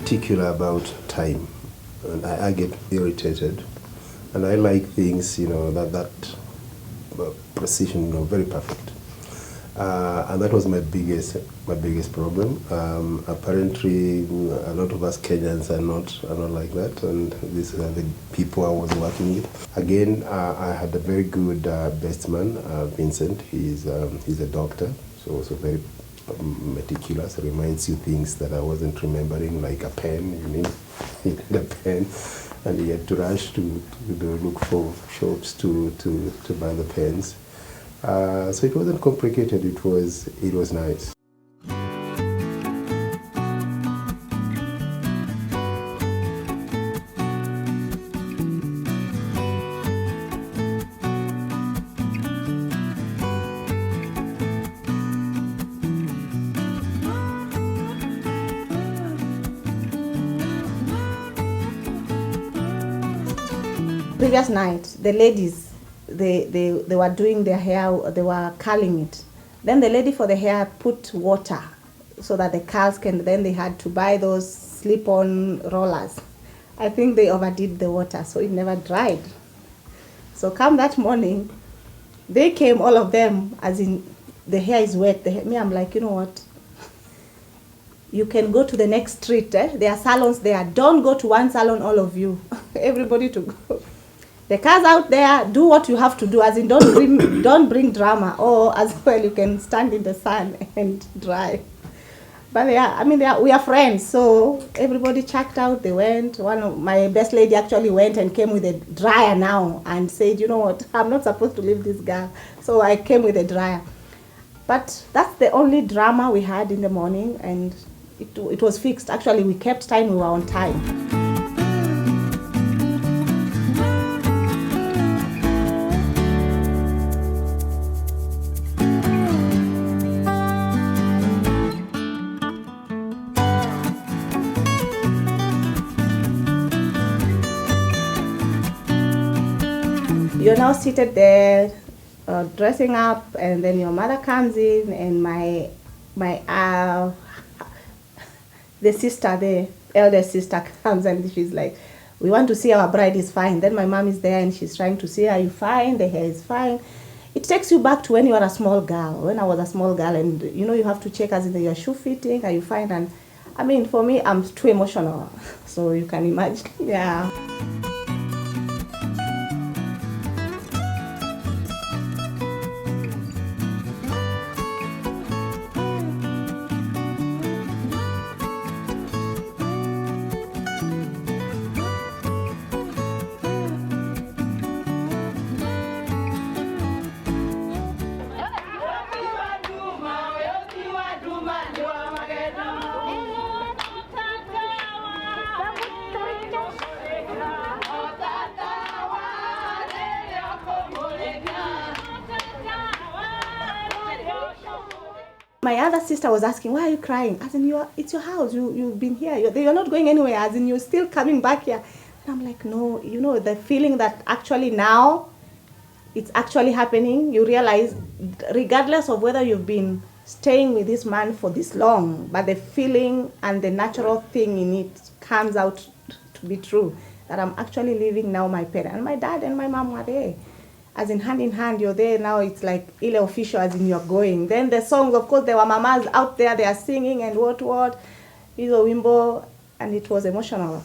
particular about time, and I get irritated, and I like things, you know, that precision, you know, very perfect. And that was my biggest problem. Apparently, a lot of us Kenyans are not like that, and these are the people I was working with. Again, I had a very good best man, Vincent. He's a doctor, so also very meticulous. Reminds you things that I wasn't remembering, like a pen. You need a pen, and he had to rush to look for shops to buy the pens. So it wasn't complicated. It was nice. Previous night, the ladies, they were doing their hair, they were curling it. Then the lady for the hair put water so that the curls can, then they had to buy those slip-on rollers. I think they overdid the water, so it never dried. So come that morning, they came, all of them, as in the hair is wet. Me, I'm like, you know what? You can go to the next street. There are salons there. Don't go to one salon, all of you. Everybody to go. The cars out there, do what you have to do, as in don't bring drama, or as well you can stand in the sun and dry. But we are friends, so everybody checked out. They went. One of my best lady actually went and came with a dryer now and said, you know what, I'm not supposed to leave this girl, so I came with a dryer. But that's the only drama we had in the morning, and it was fixed. Actually, we kept time. We were on time. You're now seated there, dressing up, and then your mother comes in, and the sister, the elder sister, comes and she's like, we want to see our bride is fine. Then my mom is there and she's trying to see, are you fine? The hair is fine. It takes you back to when you were a small girl, when I was a small girl, and you know, you have to check as in your shoe fitting, are you fine? And I mean, for me, I'm too emotional, so you can imagine. Yeah. My other sister was asking, why are you crying? As in, it's your house, you've been here, you're not going anywhere, as in you're still coming back here. And I'm like, no, you know, the feeling that actually now it's actually happening, you realize, regardless of whether you've been staying with this man for this long, but the feeling and the natural thing in it comes out to be true, that I'm actually leaving now my parents. And my dad and my mom were there. As in hand, you're there now, it's like ile official, as in you're going. Then the songs, of course, there were mamas out there, they are singing and what, is a wimbo, and it was emotional.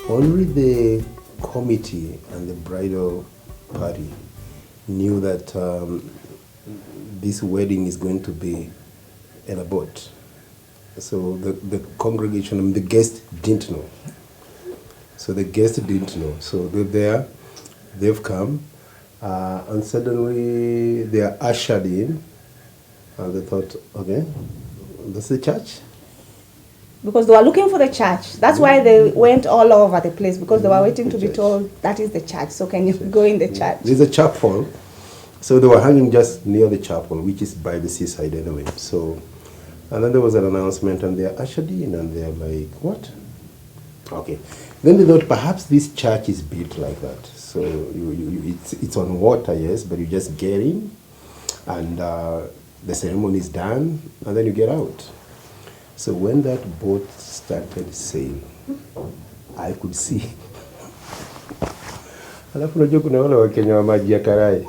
Only the committee and the bridal party knew that this wedding is going to be and a boat. So the congregation, the guests didn't know. So the guests didn't know. So they're there, they've come, and suddenly they are ushered in, and they thought, okay, that's the church. Because they were looking for the church. That's why they went all over the place, because they were waiting to be told that is the church. So can you go in the church? There's a chapel. So they were hanging just near the chapel, which is by the seaside anyway. So, and then there was an announcement, and they are ushered in, and they're like, what? Okay. Then they thought perhaps this church is built like that. So it's on water, yes, but you just get in, and the ceremony is done, and then you get out. So when that boat started sailing, I could see. Alafu unajua kuna wale Wakenya wa maji ya karai.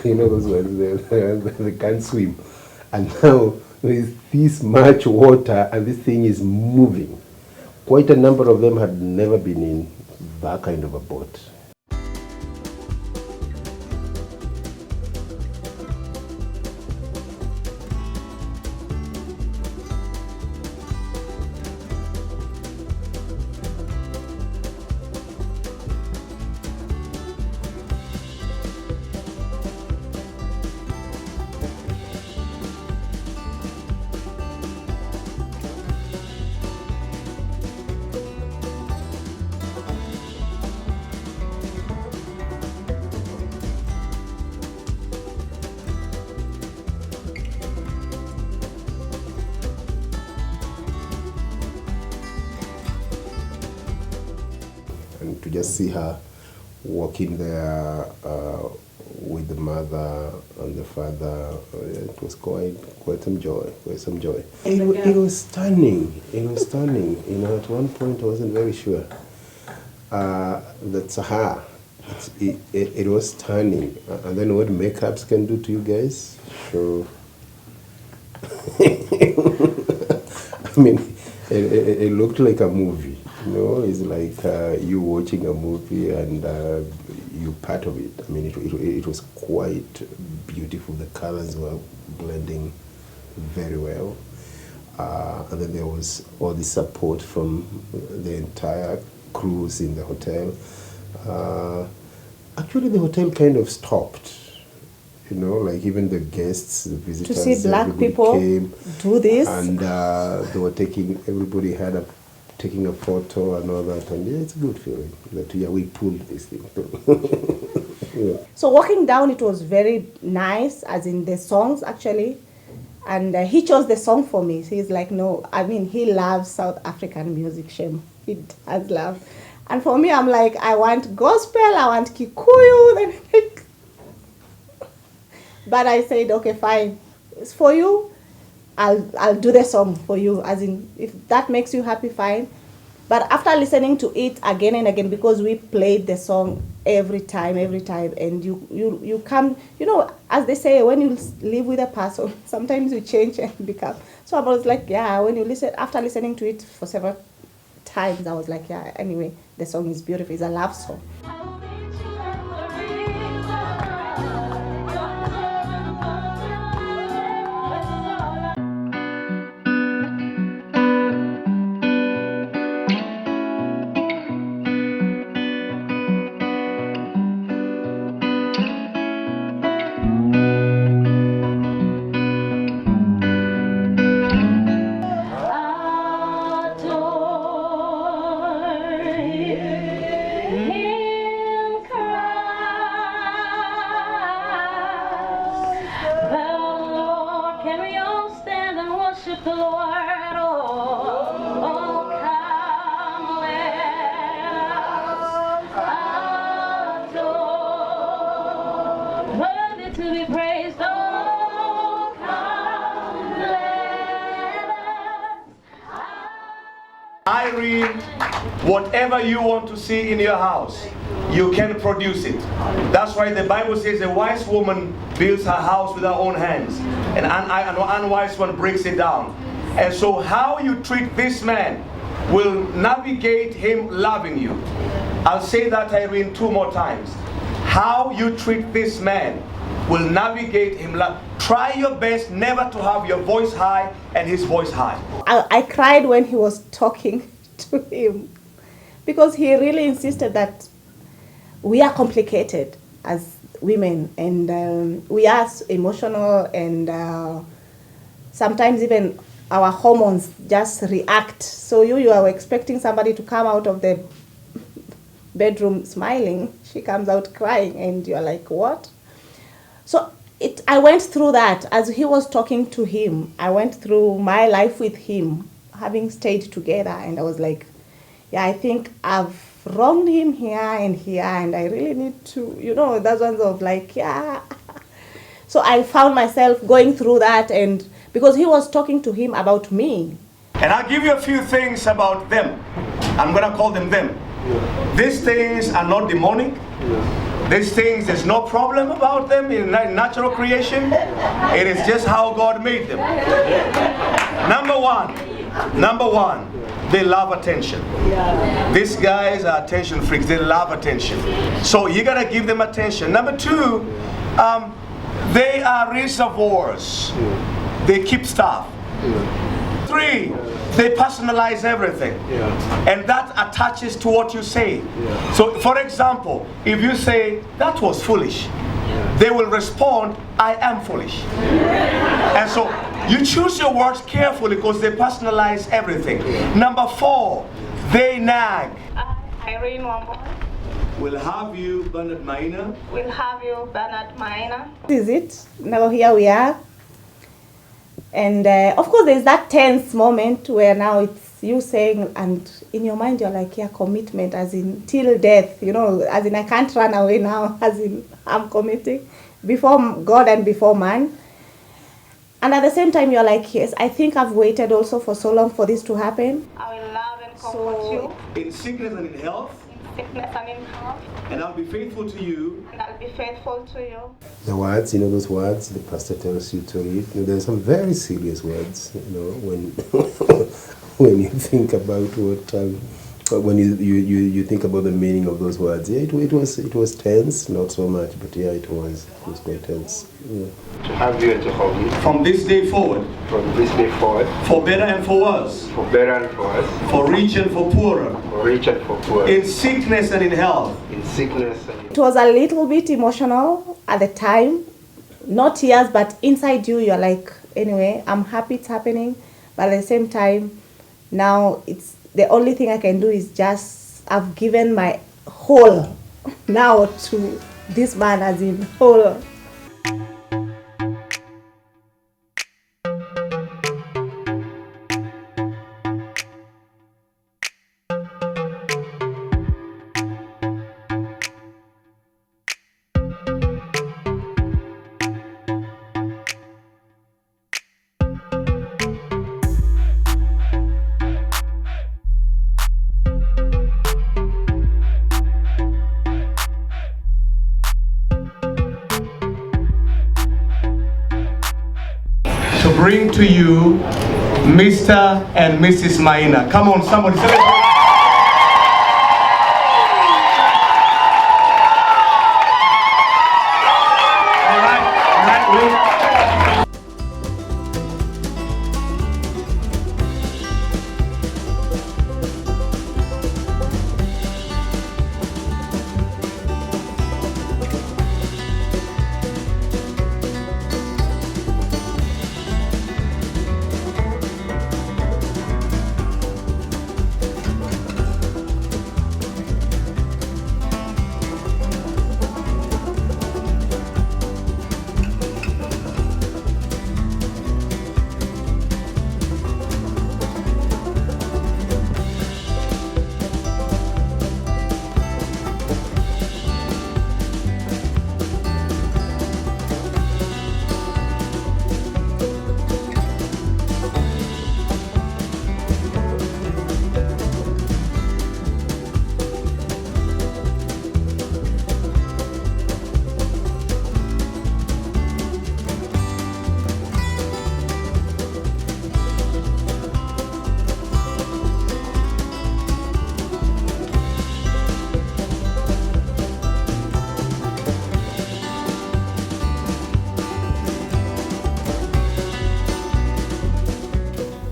You know those ones, they can't swim. And now there is this much water and this thing is moving. Quite a number of them had never been in that kind of a boat. And to just see her walking there with the mother and the father, it was quite some joy, It was stunning. It was stunning. You know, at one point I wasn't very sure that's her. It was stunning. And then what makeups can do to you guys? So, I mean, it looked like a movie. You know, it's like you watching a movie and you part of it. I mean, it was quite beautiful. The colors were blending very well. And then there was all the support from the entire crews in the hotel. Actually, the hotel kind of stopped. You know, like even the guests, the visitors, to see black people came, do this. And they were everybody had taking a photo and all that, and yeah, it's a good feeling that we pulled this thing. Yeah. So walking down, it was very nice, as in the songs actually, and he chose the song for me. So he's like, no, I mean, he loves South African music, Shem. He does love. And for me, I'm like, I want gospel, I want Kikuyu. But I said, okay, fine, it's for you. I'll do the song for you, as in, if that makes you happy, fine. But after listening to it again and again, because we played the song every time, and you come, you know, as they say, when you live with a person, sometimes you change and become. So I was like, yeah, when you listen, after listening to it for several times, I was like, yeah, anyway, the song is beautiful. It's a love song. Irene, whatever you want to see in your house, you can produce it. That's why the Bible says a wise woman builds her house with her own hands, and an unwise one breaks it down. And so how you treat this man will navigate him loving you. I'll say that, Irene, 2 more times. How you treat this man will navigate him. Try your best never to have your voice high and his voice high. I cried when he was talking to him because he really insisted that we are complicated as women, and we are emotional, and sometimes even our hormones just react. So you are expecting somebody to come out of the bedroom smiling, she comes out crying, and you're like, what? So I went through that as he was talking to him. I went through my life with him, having stayed together, and I was like, yeah, I think I've wronged him here, and I really need to, those ones of like, yeah. So I found myself going through that, and because he was talking to him about me. And I'll give you a few things about them. I'm going to call them them. Yeah. These things are not demonic. Yeah. These things, there's no problem about them in natural creation. It is just how God made them. Number one, they love attention. Yeah. These guys are attention freaks. They love attention. So you got to give them attention. Number two, they are reservoirs. Yeah. They keep stuff. Yeah. Three, they personalize everything. Yeah. And that attaches to what you say. Yeah. So for example, if you say, that was foolish, they will respond, I am foolish. And so you choose your words carefully because they personalize everything. Number four, they nag. Irene Wambo. We'll have you, Bernard Maina. We'll have you, Bernard Maina. This is it. Now here we are. And of course there's that tense moment where now it's you saying, and in your mind you're like, yeah, commitment, as in till death, as in I can't run away now, as in I'm committing before God and before man. And at the same time you're like, yes, I think I've waited also for so long for this to happen. I will love and comfort you. In sickness and in health. Sickness and in health. And I'll be faithful to you. And I'll be faithful to you. The words, those words the pastor tells you to read, there's some very serious words, when when you think about when you think about the meaning of those words. Yeah, it was tense, not so much, but yeah, it was quite tense. Yeah. To have you and to hold you. From this day forward. From this day forward. For better and for worse. For better and for worse. For rich and for poorer. For rich and for poor. In sickness and in health. In sickness and in... It was a little bit emotional at the time. Not tears, but inside you're like, anyway, I'm happy it's happening. But at the same time, now it's the only thing I can do is just, I've given my whole now to this man, as in whole. To bring to you Mr. and Mrs. Maina. Come on, somebody celebrate. All right,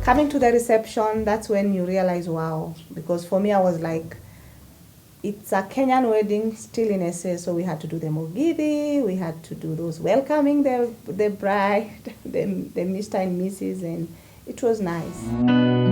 Coming to the reception, that's when you realize, wow, because for me I was like, it's a Kenyan wedding still in SA, so we had to do the mogidi, we had to do those welcoming the bride, the Mr. and Mrs., and it was nice.